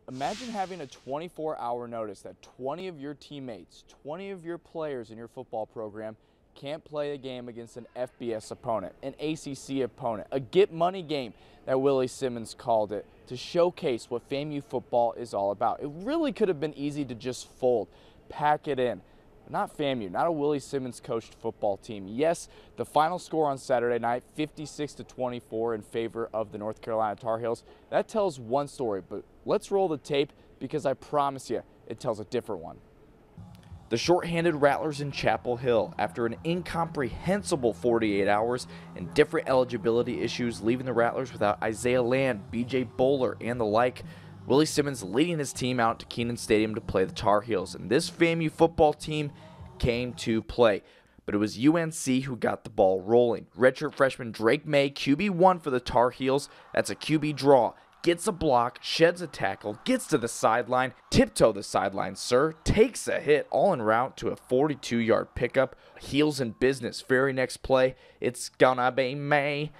Imagine having a 24-hour notice that 20 of your teammates, 20 of your players in your football program can't play a game against an FBS opponent, an ACC opponent, a get money game that Willie Simmons called it, to showcase what FAMU football is all about. It really could have been easy to just fold, pack it in. Not FAMU, not a Willie Simmons coached football team. Yes, the final score on Saturday night, 56-24 in favor of the North Carolina Tar Heels. That tells one story, but let's roll the tape because I promise you it tells a different one. The Shorthanded Rattlers in Chapel Hill, after an incomprehensible 48 hours and different eligibility issues, leaving the Rattlers without Isaiah Land, BJ Bowler, and the like. Willie Simmons leading his team out to Kenan Stadium to play the Tar Heels, and this FAMU football team came to play. But it was UNC who got the ball rolling. Redshirt freshman Drake May, QB1 for the Tar Heels. That's a QB draw. Gets a block, sheds a tackle, gets to the sideline, tiptoe the sideline, sir, takes a hit, all en route to a 42-yard pickup. Heels in business. Very next play, it's gonna be May.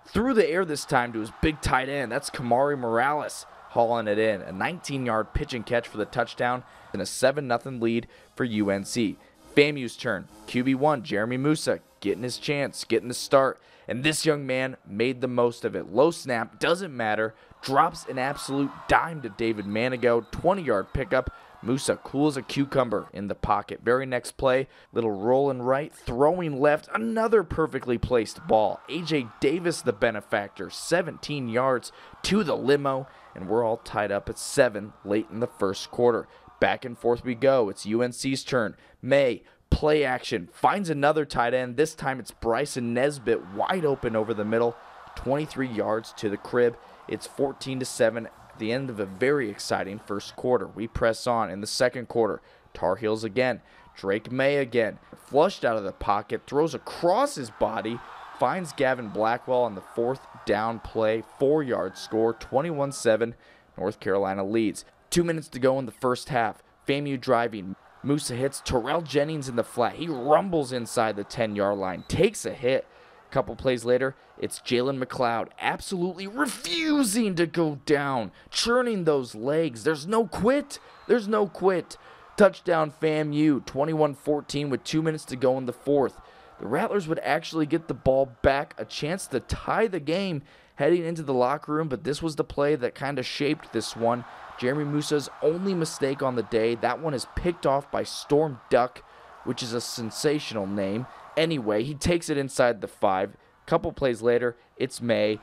Through the air this time to his big tight end. That's Kamari Morales hauling it in. A 19-yard pitch and catch for the touchdown and a 7-0 lead for UNC. FAMU's turn. QB1, Jeremy Moussa, getting his chance, getting the start. And this young man made the most of it. Low snap, doesn't matter. Drops an absolute dime to David Manigo. 20-yard pickup. Moussa cool as a cucumber in the pocket. Very next play, little rolling right, throwing left. Another perfectly placed ball. A.J. Davis, the benefactor, 17 yards to the limo. And we're all tied up at 7 late in the first quarter. Back and forth we go. It's UNC's turn. May, play action, finds another tight end. This time it's Bryson Nesbitt wide open over the middle. 23 yards to the crib. It's 14-7 at the end of a very exciting first quarter. We press on in the second quarter. Tar Heels again. Drake May again. Flushed out of the pocket, throws across his body, finds Gavin Blackwell on the fourth down play. 4-yard score, 21-7. North Carolina leads. 2 minutes to go in the first half. FAMU driving. Moussa hits Terrell Jennings in the flat. He rumbles inside the 10-yard line, takes a hit. A couple plays later, it's Jalen McLeod absolutely refusing to go down, churning those legs. There's no quit. There's no quit. Touchdown FAMU, 21-14 with 2 minutes to go in the fourth. The Rattlers would actually get the ball back, a chance to tie the game heading into the locker room, but this was the play that kind of shaped this one. Jeremy Moussa's only mistake on the day. That one is picked off by Storm Duck, which is a sensational name. Anyway, he takes it inside the 5. Couple plays later, it's May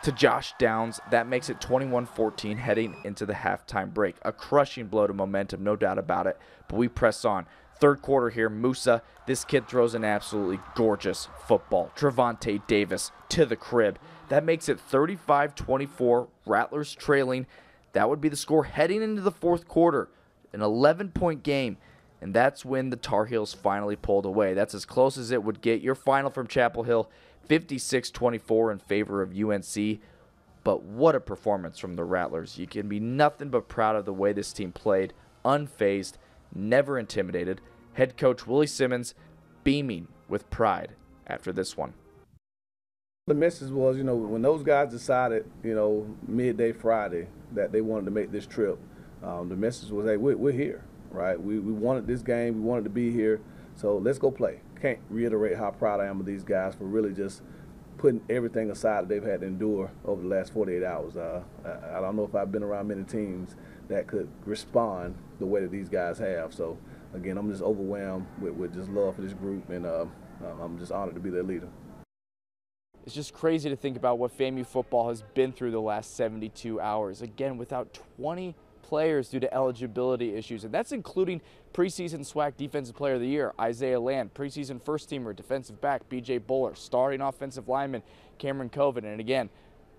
to Josh Downs. That makes it 21-14 heading into the halftime break. A crushing blow to momentum, no doubt about it, but we press on. Third quarter here, Moussa, this kid throws an absolutely gorgeous football. Trevonte Davis to the crib. That makes it 35-24, Rattlers trailing. That would be the score heading into the fourth quarter. An 11-point game. And that's when the Tar Heels finally pulled away. That's as close as it would get. Your final from Chapel Hill, 56-24 in favor of UNC. But what a performance from the Rattlers. You can be nothing but proud of the way this team played. Unfazed, never intimidated. Head coach Willie Simmons beaming with pride after this one. The message was, when those guys decided, midday Friday that they wanted to make this trip, the message was, hey, we're here. Right, we wanted this game, we wanted to be here, so let's go play. Can't reiterate how proud I am of these guys for really just putting everything aside that they've had to endure over the last 48 hours. I don't know if I've been around many teams that could respond the way that these guys have. So again, I'm just overwhelmed with just love for this group, and I'm just honored to be their leader. It's just crazy to think about what FAMU football has been through the last 72 hours. Again, without 20 players due to eligibility issues, and that's including preseason SWAC Defensive Player of the Year, Isaiah Land, preseason first-teamer, defensive back, BJ Bowler, starting offensive lineman, Cameron Coven, and again,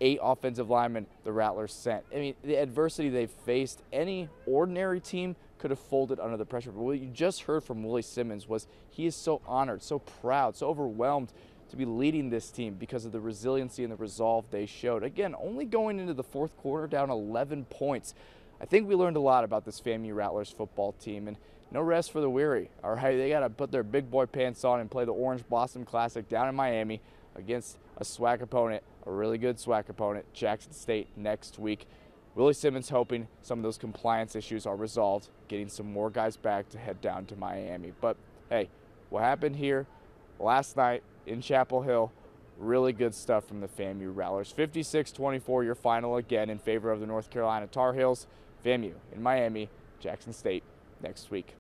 8 offensive linemen the Rattlers sent. I mean, the adversity they've faced, any ordinary team could have folded under the pressure, but what you just heard from Willie Simmons was he is so honored, so proud, so overwhelmed to be leading this team because of the resiliency and the resolve they showed. Again, only going into the fourth quarter down 11 points. I think we learned a lot about this FAMU Rattlers football team, and no rest for the weary. All right, they got to put their big boy pants on and play the Orange Blossom Classic down in Miami against a SWAC opponent, a really good SWAC opponent, Jackson State, next week. Willie Simmons hoping some of those compliance issues are resolved, getting some more guys back to head down to Miami. But hey, what happened here last night in Chapel Hill, really good stuff from the FAMU Rattlers. 56-24, your final again in favor of the North Carolina Tar Heels. FAMU in Miami, Jackson State next week.